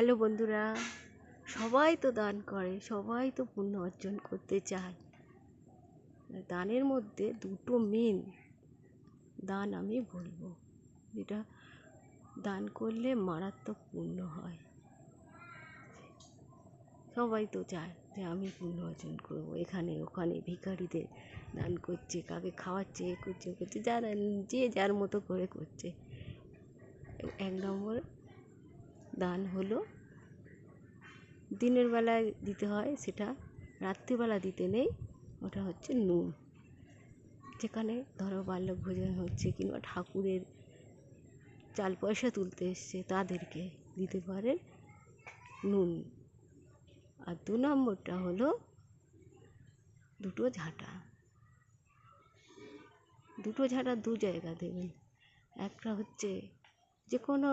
Hello বন্ধুরা, সবাই তো দান করে, সবাই তো পুণ্য অর্জন করতে চায়। দানের মধ্যে দুটো মেন দান আমি বলবো, যেটা দান করলে মারাত্মক পুণ্য হয়। সবাই তো চায় যে আমি পুণ্য অর্জন করবো, এখানে ওখানে ভিখারিদের দান করছে, কাকে খাওয়াচ্ছে, এ করছে ও করছে, যারা যে যার মতো করে করছে। এক নম্বর দান হলো দিনের বেলায় দিতে হয়, সেটা রাত্রিবেলা দিতে নেই। ওটা হচ্ছে নুন। যেখানে ধরো বাল্য ভোজন হচ্ছে কিংবা ঠাকুরের চাল পয়সা তুলতে এসছে, তাদেরকে দিতে পারেন নুন। আর 2 নম্বরটা হলো দুটো ঝাঁটা। দুটো ঝাঁটা দু জায়গা দেবেন। একটা হচ্ছে যে কোনো